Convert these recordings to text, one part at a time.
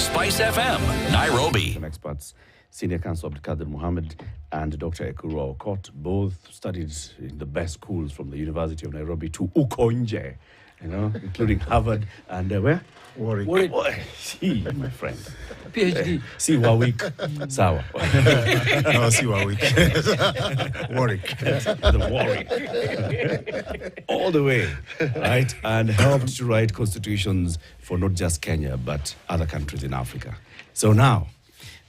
Spice FM, Nairobi. Experts, Senior Counsel Abdulkadir Mohammed and Dr. Ekuru Aukot both studied in the best schools from the University of Nairobi to Ukonje, including Harvard and where? Warwick. See, my friend. PhD. See Warwick. Sawa. No, see Warwick. Warwick. The Warwick. All the way, right? And helped to write constitutions for not just Kenya, but other countries in Africa. So now,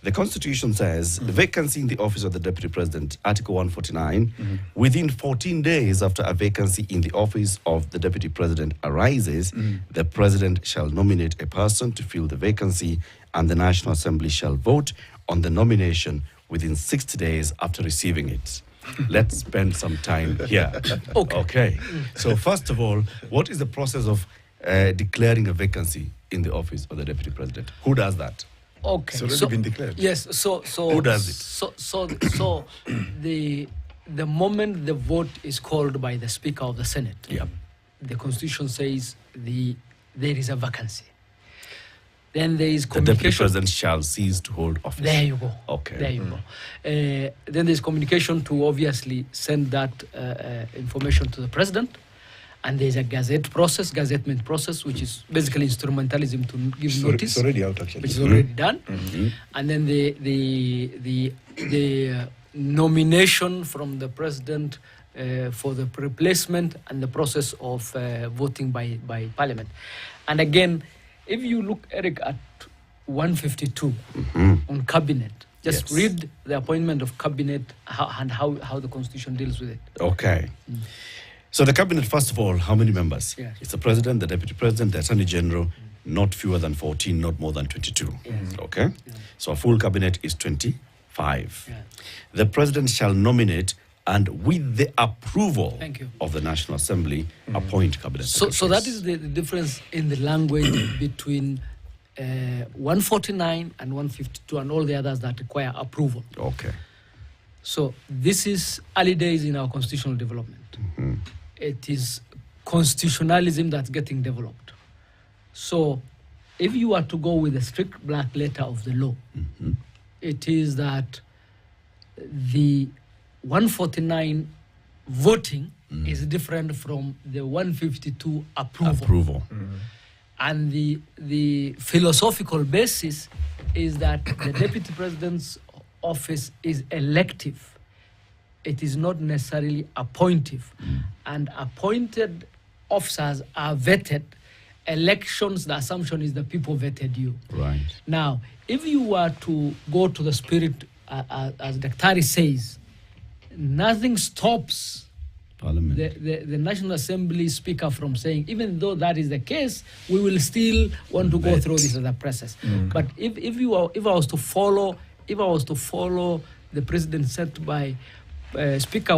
the Constitution says the vacancy in the office of the Deputy President, Article 149, within 14 days after a vacancy in the office of the Deputy President arises, the President shall nominate a person to fill the vacancy and the National Assembly shall vote on the nomination within 60 days after receiving it. Let's spend some time here. Okay. So first of all, what is the process of declaring a vacancy in the office of the Deputy President? Who does that? Okay. It's already been declared. Yes. So who does it? So the moment the vote is called by the Speaker of the Senate, the Constitution says there is a vacancy. Then there is communication. The Deputy President shall cease to hold office. There you go. Okay. There you go. Then there's communication to obviously send that information to the President. And there's a gazettement process, which is basically instrumentalism to give notice. It's already out, actually. Which is already done. And then the nomination from the President for the replacement and the process of voting by Parliament. And again, if you look, Eric, at 152 on Cabinet, just read the appointment of Cabinet and how the Constitution deals with it. Okay. So the Cabinet, first of all, how many members? Yes. It's the President, the Deputy President, the Attorney General, not fewer than 14, not more than 22. Yes. Okay? Yeah. So a full Cabinet is 25. Yeah. The President shall nominate and with the approval of the National Assembly, appoint Cabinet Secretaries. So that is the difference in the language between 149 and 152 and all the others that require approval. Okay. So this is early days in our constitutional development. It is constitutionalism that's getting developed. So if you are to go with the strict black letter of the law, it is that the 149 voting is different from the 152 approval. And the philosophical basis is that the Deputy President's office is elective. It is not necessarily appointive. And appointed officers are vetted. Elections, the assumption is the people vetted you. Right. Now, if you were to go to the spirit, as Daktari says, nothing stops Parliament. the National Assembly Speaker from saying, even though that is the case, we will still want to go through this other process. But if I was to follow the precedent set by Speaker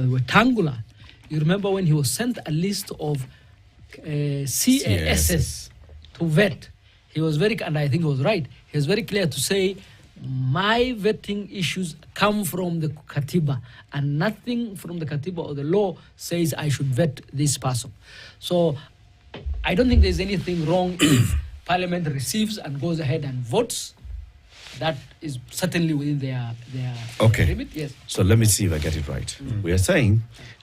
Wetangula, you remember when he was sent a list of CASs to vet, he was and I think he was right, he was very clear to say, my vetting issues come from the Katiba, and nothing from the Katiba or the law says I should vet this person. So I don't think there's anything wrong if Parliament receives and goes ahead and votes. That is certainly within their limit. Yes. So let me see if I get it right. We are saying,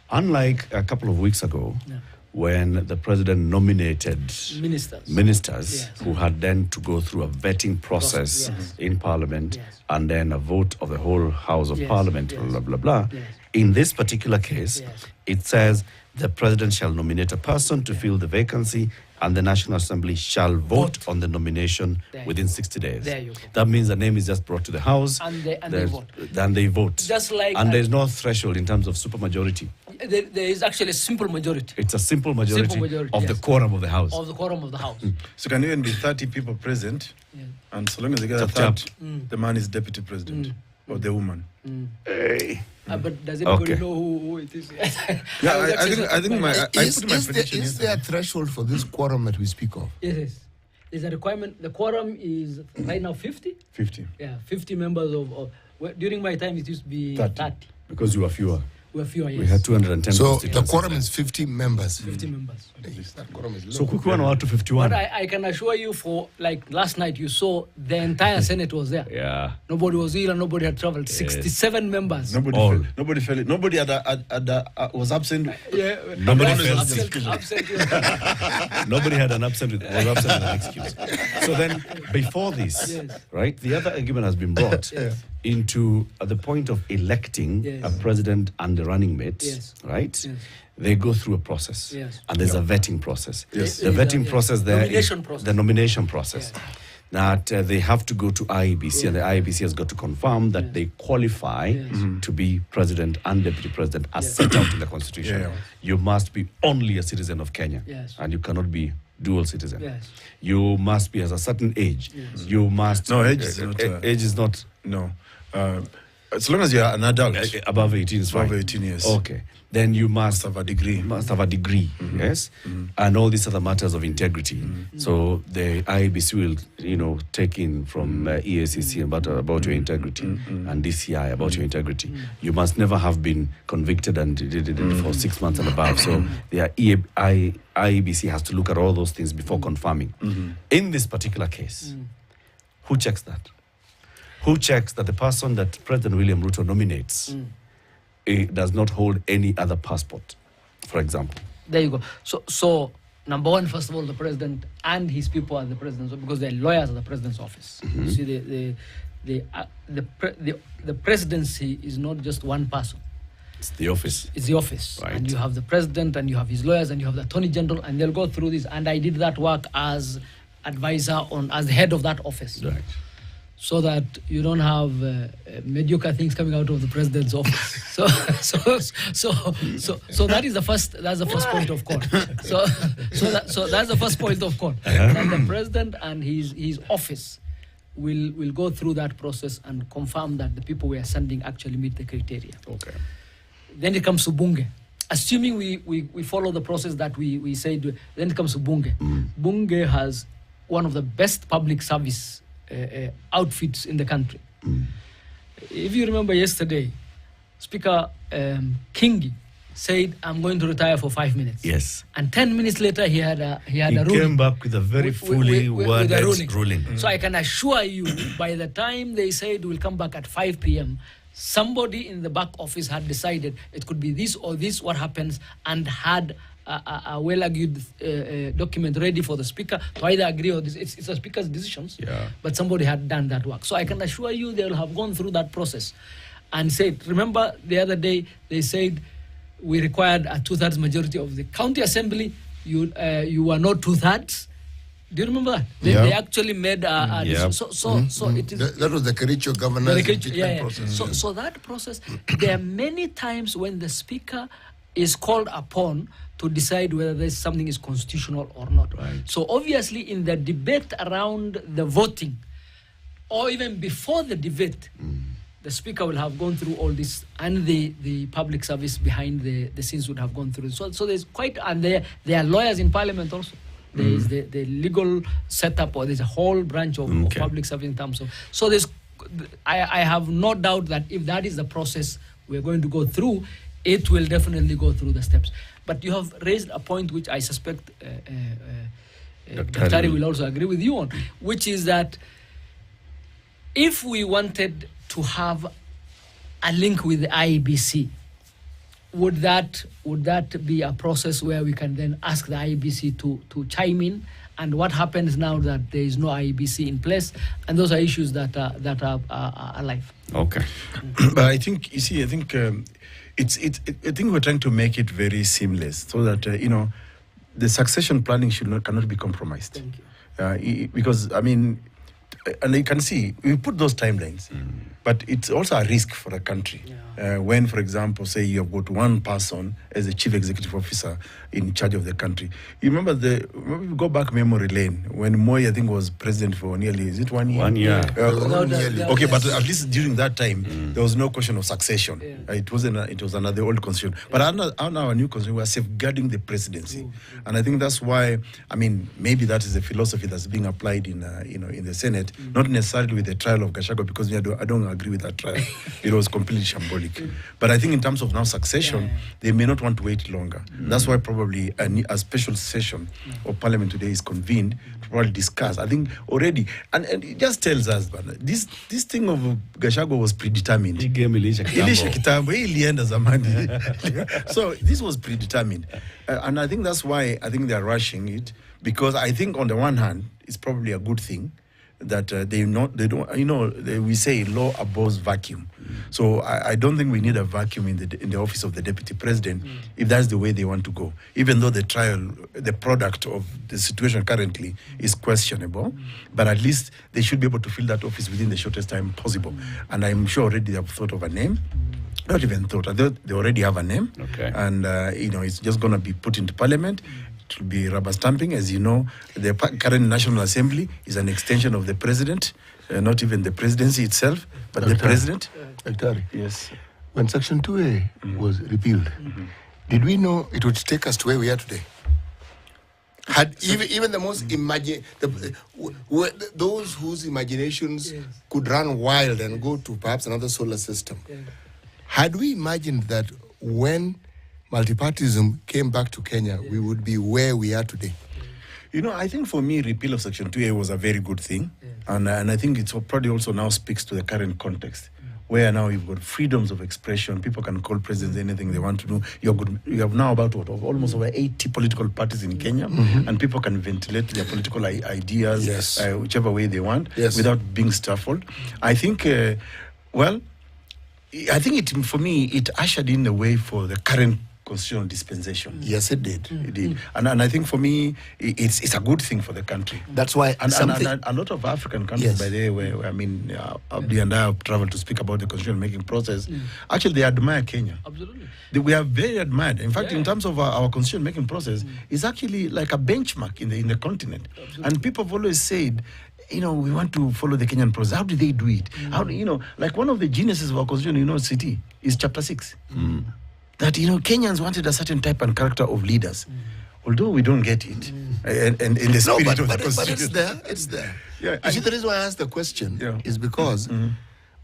unlike a couple of weeks ago, when the President nominated ministers who had then to go through a vetting process in Parliament and then a vote of the whole House of Parliament, blah, blah, blah. In this particular case, it says the President shall nominate a person to fill the vacancy and the National Assembly shall vote on the nomination within 60 days. There you go. That means the name is just brought to the House. And they vote. Then they vote. Just like there's no threshold in terms of supermajority. There is actually a simple majority. It's a simple majority, of the quorum of the House. Of the quorum of the House. So can even be 30 people present, and so long as they get a third, the man is Deputy President, or the woman. Hey. But does anybody know who it is? I think I put my prediction. Is there a threshold for this quorum that we speak of? Yes. There's a requirement. The quorum is right now 50? 50. Yeah, 50 members of during my time it used to be 30. Because you are fewer. were fewer, yes. We had 210 So the constituencies. quorum is 50 members. 50 members. That quorum is So low. Kukuwa na watu 51. But I can assure you, for like last night, you saw the entire Senate was there. Yeah. Nobody was ill and nobody had traveled. 67 members. Nobody All. fell. Nobody fell. Nobody was absent. Yeah, Nobody was felt absent, yeah. Nobody had an absent was absent with an excuse. So then, before this, Yes. right, the other argument has been brought into the point of electing Yes. a president and the running mates, Yes. right? Yes. They go through a process, Yes. and there's a vetting process. Yes. The vetting Yes. process there is Nomination process. the nomination process. Yeah. That they have to go to IEBC, and the IEBC has got to confirm that they qualify Yes. to be president and deputy president as set out in the constitution. Yeah. You must be only a citizen of Kenya, Yes. and you cannot be dual citizen. Yes. You must be at a certain age. Yes. You must. No, age is not, age is not No. As long as you are an adult, above 18 is above fine. 18 years, Okay. Then you must have a degree. yes, and all these other matters of integrity. So the IEBC will, take in from EACC about your integrity and DCI about your integrity. You must never have been convicted and for 6 months and above. So the IEBC has to look at all those things before confirming. In this particular case, who checks that? Who checks that the person that President William Ruto nominates does not hold any other passport, for example? There you go. So number one, first of all, the president and his people are the president's office, because they're lawyers at the president's office. You see, the presidency is not just one person. It's the office. It's the office. Right. And you have the president, and you have his lawyers, and you have the attorney general, and they'll go through this. And I did that work as advisor as the head of that office. Right. So that you don't have mediocre things coming out of the president's office. So that is the first. That's the first point of call. So that's the first point of call. And the president and his office will go through that process and confirm that the people we are sending actually meet the criteria. Okay. Then it comes to Bunge. Assuming we follow the process that we said, then it comes to Bunge. Bunge has one of the best public service outfits in the country. If you remember yesterday, Speaker Kingi said, "I'm going to retire for 5 minutes." Yes. And 10 minutes later, he had a He ruling. came back with a very fully with a worded ruling. ruling. So I can assure you, by the time they said we'll come back at 5 p.m., somebody in the back office had decided it could be this or this, what happens, and had a well-argued document ready for the speaker to either agree or this. It's the speaker's decisions, but somebody had done that work. So I can assure you they'll have gone through that process and said, remember the other day they said we required a 2/3 majority of the county assembly. You were not 2/3. Do you remember that? They actually made a decision. So it is... That was the Kericho governor's impeachment process. So that process, there are many times when the speaker is called upon to decide whether something is constitutional or not. Right. So obviously in the debate around the voting, or even before the debate, the speaker will have gone through all this, and the public service behind the scenes would have gone through. So there's quite, and there are lawyers in parliament also. There is the legal setup, or there's a whole branch of public service in terms of. So I have no doubt that if that is the process we're going to go through, it will definitely go through the steps. But you have raised a point which I suspect Dr. will also agree with you on, which is that if we wanted to have a link with the IEBC, would that be a process where we can then ask the IEBC to chime in? And what happens now that there is no IEBC in place, and those are issues that are alive? Okay. But I think I think we're trying to make it very seamless so that the succession planning cannot be compromised. Thank you. Because I mean, and you can see we put those timelines, but it's also a risk for a country. When, for example, say you have got one person as a chief executive officer in charge of the country. You remember go back memory lane when Moi, I think, was president for nearly, is it 1 year? 1 year. Okay, but at least during that time, there was no question of succession. It was another old constitution. But our new constitution, we are safeguarding the presidency. And I think that's why, I mean, maybe that is a philosophy that's being applied in the Senate, not necessarily with the trial of Gachagua, because I don't agree agree with that trial. It was completely shambolic. But I think in terms of now succession, they may not want to wait longer. That's why probably a special session of Parliament today is convened to probably discuss. I think already, and it just tells us that this thing of Gachagua was predetermined. Ilisha kitambo, ilienda zamani. So this was predetermined. And I think that's why I think they're rushing it, because I think on the one hand, it's probably a good thing that we say law abhors vacuum. So I don't think we need a vacuum in the office of the deputy president if that's the way they want to go. Even though the product of the situation currently is questionable, but at least they should be able to fill that office within the shortest time possible. And I'm sure already they have thought of a name. Not even thought. They already have a name. Okay. And it's just going to be put into Parliament. It will be rubber stamping. As you know, the current National Assembly is an extension of the president, not even the presidency itself, but the president. Daktari, yes. When Section 2A was repealed, did we know it would take us to where we are today? Had even the most those whose imaginations could run wild and go to perhaps another solar system, had we imagined that when multipartyism came back to Kenya, we would be where we are today? I think for me, repeal of Section 2A was a very good thing. And I think it probably also now speaks to the current context, where now you've got freedoms of expression. People can call presidents anything they want to do. You have now about almost over 80 political parties in Kenya, and people can ventilate their political ideas whichever way they want without being stifled. I think, for me, it ushered in the way for the current constitutional dispensation. Yes, it did. It did. And I think for me, it's a good thing for the country. That's why and a lot of African countries, by the way, Abdi and I have traveled to speak about the constitutional making process. Actually, they admire Kenya. Absolutely. We are very admired. In fact, in terms of our constitutional making process, it's actually like a benchmark in the continent. Absolutely. And people have always said, we want to follow the Kenyan process. How do they do it? How like one of the geniuses of our constitutional university is Chapter 6. That, Kenyans wanted a certain type and character of leaders. Although we don't get it. And in the spirit of the constitution. But it's there. Yeah, you see, the reason why I asked the question is because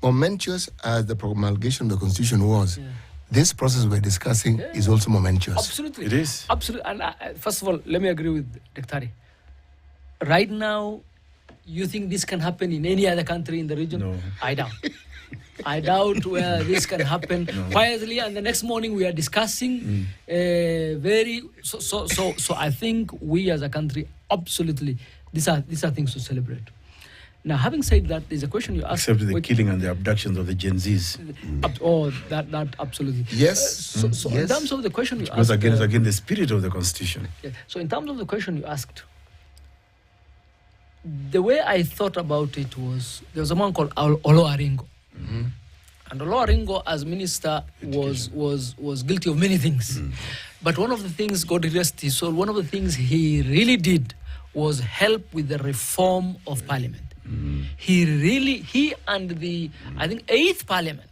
momentous as the promulgation of the constitution was, this process we're discussing is also momentous. Absolutely. It is. Absolutely. And first of all, let me agree with Daktari. Right now, you think this can happen in any other country in the region? No. I doubt. I doubt where this can happen quietly, and the next morning we are discussing So I think we as a country, absolutely, these are things to celebrate. Now, having said that, there's a question you asked. Except the killing and the abductions of the Gen Zs. That absolutely. Yes. So in terms of the question you asked. Because again, the spirit of the Constitution. So in terms of the question you asked, the way I thought about it was, there was a man called Olo Aringo. And Olo Aringo, as minister, was guilty of many things. But one of the things, God rest his soul, one of the things he really did was help with the reform of Parliament. He and the, I think, 8th Parliament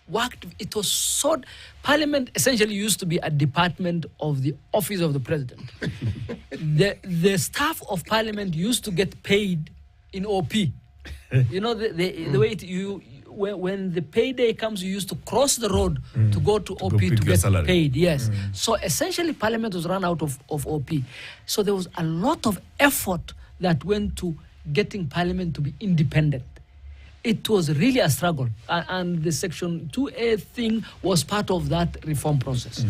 worked. It was so, Parliament essentially used to be a department of the office of the president. the staff of Parliament used to get paid in OP. The way when the payday comes, you used to cross the road to go to OP to get salary. Paid. Yes. So essentially, Parliament was run out of OP. So there was a lot of effort that went to getting Parliament to be independent. It was really a struggle, and the Section 2A thing was part of that reform process.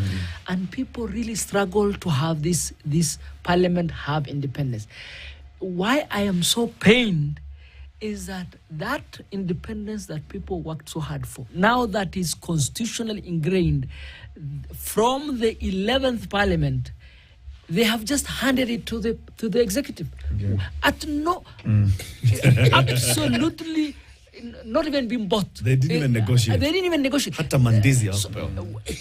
And people really struggled to have this Parliament have independence. Why I am so pained is that independence that people worked so hard for, now that is constitutionally ingrained from the 11th Parliament, they have just handed it to the executive. Absolutely not even being bought. They didn't even negotiate. They didn't even negotiate. Hata mandizi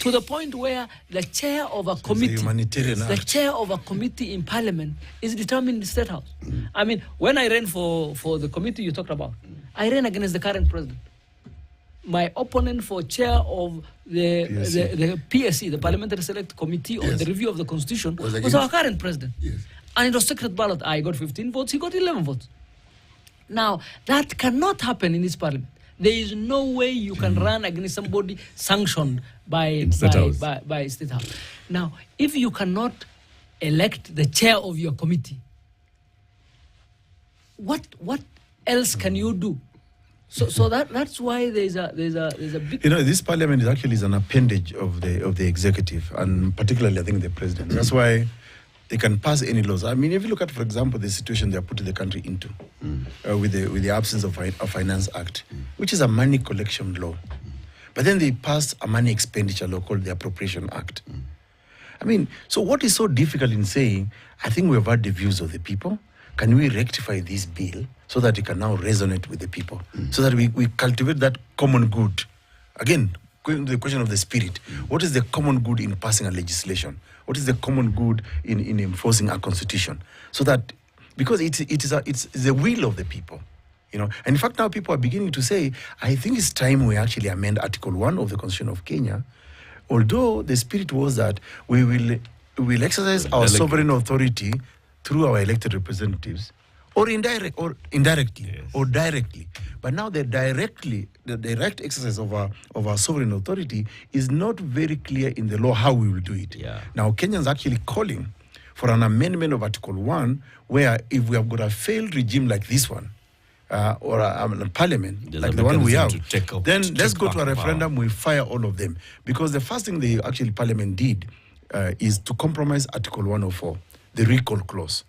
to the point where the chair of a committee, in Parliament is determined in the State House. I mean, when I ran for the committee you talked about, I ran against the current president. My opponent for chair of the PSC, the Parliamentary Select Committee on the Review of the Constitution, was our current president. Yes. And it was secret ballot. I got 15 votes, he got 11 votes. Now, that cannot happen in this Parliament. There is no way you can run against somebody sanctioned by State House. by State House. Now, if you cannot elect the chair of your committee, what else can you do? So that's why there's a big. This parliament is an appendage of the executive, and particularly I think the president. That's why they can pass any laws. I mean, if you look at, for example, the situation they are putting the country into with the absence of a Finance Act, which is a money collection law, but then they passed a money expenditure law called the Appropriation Act. I mean, so what is so difficult in saying, I think we have heard the views of the people. Can we rectify this bill so that it can now resonate with the people, so that we cultivate that common good? Again, going to the question of the spirit, what is the common good in passing a legislation? What is the common good in enforcing a constitution? So that, because it's the will of the people, And in fact, now people are beginning to say, I think it's time we actually amend Article 1 of the Constitution of Kenya, although the spirit was that we will exercise our sovereign authority through our elected representatives, or indirectly, or directly. But now the direct exercise of our sovereign authority is not very clear in the law how we will do it. Yeah. Now Kenyans are actually calling for an amendment of Article 1, where if we have got a failed regime like this one, or a parliament There's like a the one we have, mechanism then to let's take go to a back power. referendum, we fire all of them. Because the first thing parliament did is to compromise Article 104, the recall clause.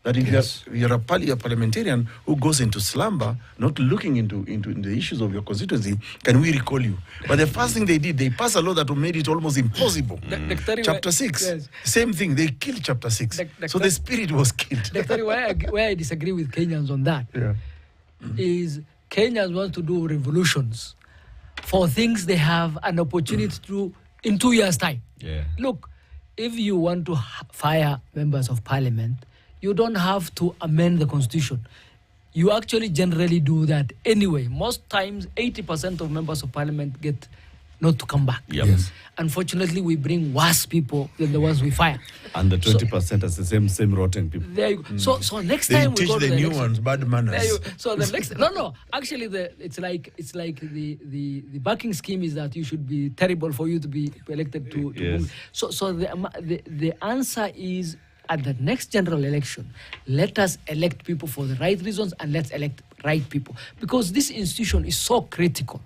That if you're a parliamentarian who goes into slumber, not looking into the issues of your constituency, can we recall you? But the first thing they did, they passed a law that made it almost impossible. Chapter 6, yes. Same thing, they killed Chapter 6. So the spirit was killed. Dr. where I disagree with Kenyans on that is Kenyans want to do revolutions for things they have an opportunity to do in 2 years' time. Yeah. Look, if you want to fire members of parliament, you don't have to amend the constitution. You actually generally do that anyway. Most times, 80% of members of parliament get not to come back. Yep. Yes. Unfortunately, we bring worse people than the ones we fire. And the 20% is the same rotten people. There you go. So next They time we teach go to the the new election, ones bad manners. so the next actually it's like the backing scheme is that you should be terrible for you to be elected to Yes. so the answer is, at the next general election, let us elect people for the right reasons, and let's elect right people, because this institution is so critical.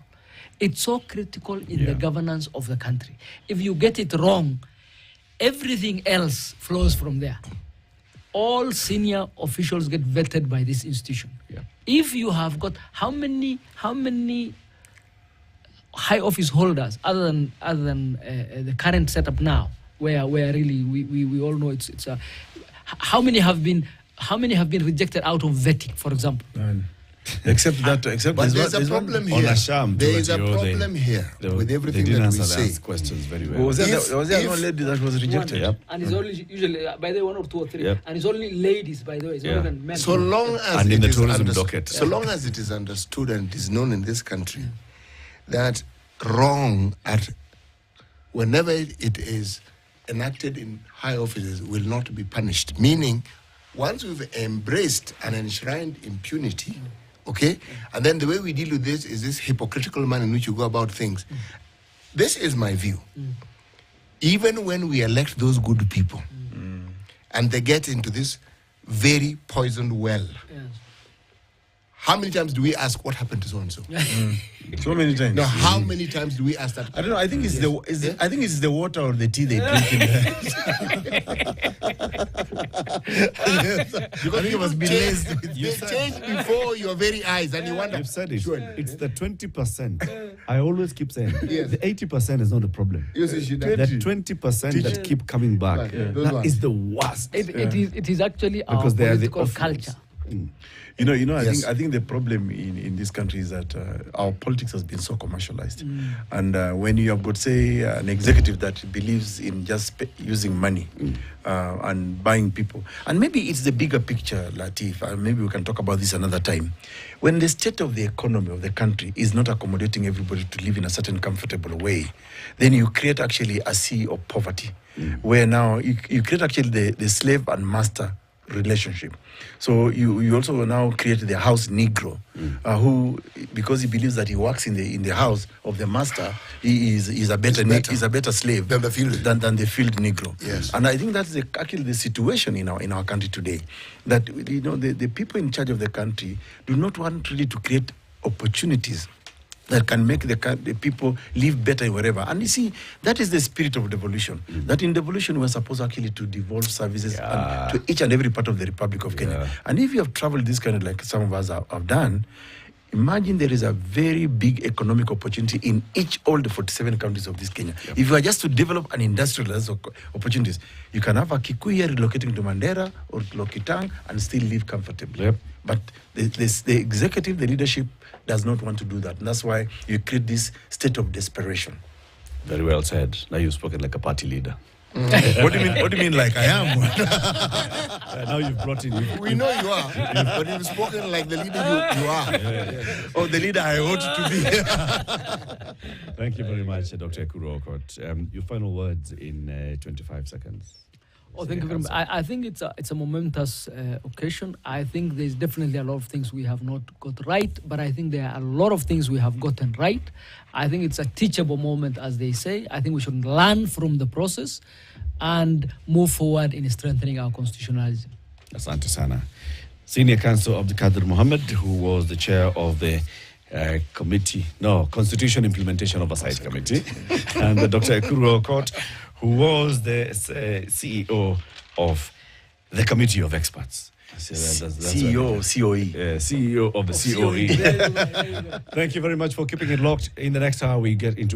It's so critical in the governance of the country. If you get it wrong, everything else flows from there. All senior officials get vetted by this institution. Yeah. If you have got how many high office holders other than the current setup now, where really we all know it's how many have been rejected out of vetting, for example? Except But there's a there's one- problem on here. a sham There to is it, a problem here with everything they didn't that we answer say. those questions very well. Was there If- one lady that was rejected? Yep. And it's only usually by the way 1 or 2 or 3, Yep. and it's only ladies, by the way. It's not Yeah. even men. So long as And in it the is tourism underst- docket. so long as it is understood and it is known in this country that wrong at whenever it is enacted in high offices will not be punished. Meaning, once we've embraced and enshrined impunity, okay, and then the way we deal with this is this hypocritical manner in which you go about things. This is my view. Even when we elect those good people, and they get into this very poisoned well, Yes. how many times do we ask what happened to so and so? So many times. Now, how many times do we ask that? I don't know. I think I think it's the water or the tea they drink in there. Because you must be laced. They change before your very eyes, and you wonder. You've said it. Sure. It's the 20%. I always keep saying Yes. the 80% is not a problem. Yes, you should. The 20% that keep coming back, Right, yeah, those that ones. is the worst. It is actually our Because they are the political orphans. culture. You know. Yes. I think the problem in this country is that our politics has been so commercialized, and when you have got, say, an executive that believes in just using money and buying people, and maybe it's the bigger picture, Latif. And maybe we can talk about this another time. When the state of the economy of the country is not accommodating everybody to live in a certain comfortable way, then you create actually a sea of poverty, where now you create actually the slave and master relationship. So you also now create the house Negro, who, because he believes that he works in the house of the master, is a better slave Than the field. than the field Negro. Yes. And I think that's actually the situation in our country today. That the people in charge of the country do not want really to create opportunities that can make the people live better wherever. And you see, that is the spirit of devolution. That in devolution, we're supposed actually to devolve services to each and every part of the Republic of Kenya. And if you have traveled this kind of, like some of us have done, imagine there is a very big economic opportunity in all the 47 counties of this Kenya. If you are just to develop an industrialized opportunities, you can have a Kikuyu relocating to Mandera or Lokitang and still live comfortably. But the executive, the leadership, does not want to do that. And that's why you create this state of desperation. Very well said. Now you've spoken like a party leader. What do you mean like I am? Now you've brought in... We know you are, but you've spoken like the leader you are. Oh, the leader I ought to be. Thank you very much, Dr. Ekuru Aukot. Your final words in 25 seconds. Oh, thank you very much. I think it's a momentous occasion. I think there's definitely a lot of things we have not got right, but I think there are a lot of things we have gotten right. I think it's a teachable moment, as they say. I think we should learn from the process and move forward in strengthening our constitutionalism. Asante sana. Senior Counsel Abdikadir Mohammed, who was the chair of the Constitution Implementation Oversight Committee, and Dr. Ekuru Aukot, who was the CEO of the Committee of Experts. CEO, COE. CEO of the COE. Thank you very much for keeping it locked. In the next hour, we get into our